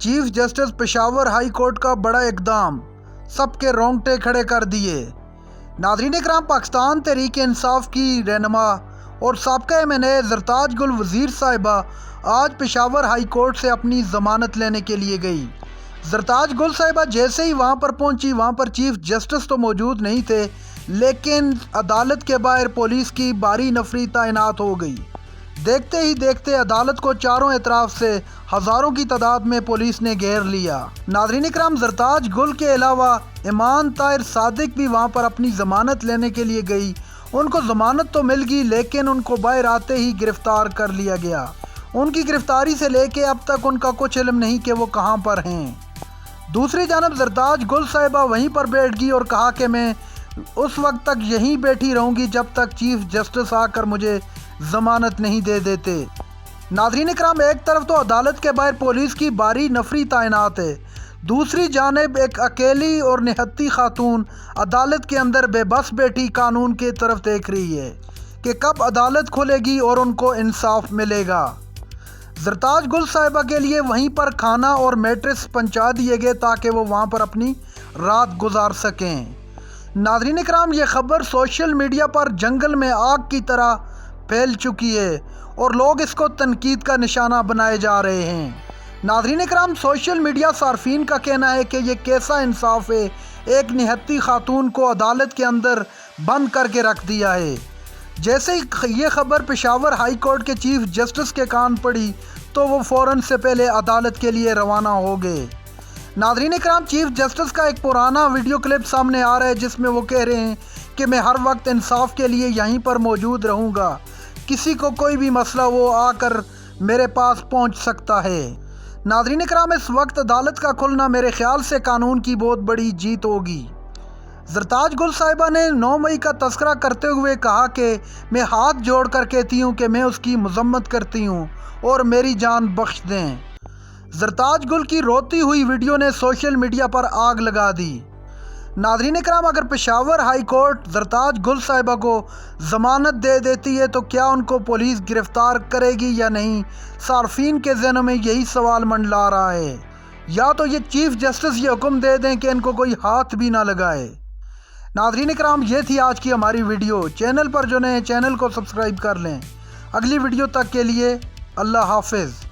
Chief justice Peshawar high court کا بڑا اقدام سب کے رونگٹے کھڑے کر دیے۔ ناظرین کرام، پاکستان تحریک انصاف کی رہنما اور سابقہ MNA زرتاج گل وزیر صاحبہ آج پشاور ہائی کورٹ سے اپنی ضمانت لینے کے لیے گئی۔ زرتاج گل صاحبہ جیسے ہی وہاں پر پہنچی، وہاں پر چیف جسٹس تو موجود نہیں تھے، لیکن عدالت کے باہر پولیس کی بھاری نفری تعینات ہو گئی۔ دیکھتے ہی دیکھتے عدالت کو چاروں اطراف سے ہزاروں کی تعداد میں پولیس نے گھیر لیا۔ ناظرین کرام، زرتاج گل کے علاوہ ایمان طاہر صادق بھی وہاں پر اپنی ضمانت لینے کے لیے گئی۔ ان کو ضمانت تو مل گئی، لیکن ان کو باہر آتے ہی گرفتار کر لیا گیا۔ ان کی گرفتاری سے لے کے اب تک ان کا کچھ علم نہیں کہ وہ کہاں پر ہیں۔ دوسری جانب زرتاج گل صاحبہ وہیں پر بیٹھ گئی اور کہا کہ میں اس وقت تک یہیں بیٹھی رہوں گی جب تک چیف جسٹس آ کر مجھے ضمانت نہیں دے دیتے۔ ناظرین کرام، ایک طرف تو عدالت کے باہر پولیس کی بھاری نفری تعینات ہے، دوسری جانب ایک اکیلی اور نہتی خاتون عدالت کے اندر بے بس بیٹھی قانون کی طرف دیکھ رہی ہے کہ کب عدالت کھلے گی اور ان کو انصاف ملے گا۔ زرتاج گل صاحبہ کے لیے وہیں پر کھانا اور میٹرس پہنچا دیے گئے تاکہ وہ وہاں پر اپنی رات گزار سکیں۔ ناظرین کرام، یہ خبر سوشل میڈیا پر جنگل میں آگ کی طرح پھیل چکی ہے اور لوگ اس کو تنقید کا نشانہ بنائے جا رہے ہیں۔ ناظرین کرام، سوشل میڈیا صارفین کا کہنا ہے کہ یہ کیسا انصاف ہے، ایک نہتی خاتون کو عدالت کے اندر بند کر کے رکھ دیا ہے۔ جیسے ہی یہ خبر پشاور ہائی کورٹ کے چیف جسٹس کے کان پڑی تو وہ فوراً سے پہلے عدالت کے لیے روانہ ہو گئے۔ ناظرین کرام، چیف جسٹس کا ایک پرانا ویڈیو کلپ سامنے آ رہا ہے جس میں وہ کہہ رہے ہیں کہ میں ہر وقت انصاف کے لیے یہیں پر موجود رہوں گا، کسی کو کوئی بھی مسئلہ وہ آ کر میرے پاس پہنچ سکتا ہے۔ ناظرین کرام، اس وقت عدالت کا کھلنا میرے خیال سے قانون کی بہت بڑی جیت ہوگی۔ زرتاج گل صاحبہ نے 9 مئی کا تذکرہ کرتے ہوئے کہا کہ میں ہاتھ جوڑ کر کہتی ہوں کہ میں اس کی مذمت کرتی ہوں اور میری جان بخش دیں۔ زرتاج گل کی روتی ہوئی ویڈیو نے سوشل میڈیا پر آگ لگا دی۔ ناظرین کرام، اگر پشاور ہائی کورٹ زرتاج گل صاحبہ کو ضمانت دے دیتی ہے تو کیا ان کو پولیس گرفتار کرے گی یا نہیں؟ صارفین کے ذہنوں میں یہی سوال منڈلا رہا ہے۔ یا تو یہ چیف جسٹس یہ حکم دے دیں کہ ان کو کوئی ہاتھ بھی نہ لگائے۔ ناظرین کرام، یہ تھی آج کی ہماری ویڈیو۔ چینل پر جو نئے ہیں چینل کو سبسکرائب کر لیں۔ اگلی ویڈیو تک کے لیے اللہ حافظ۔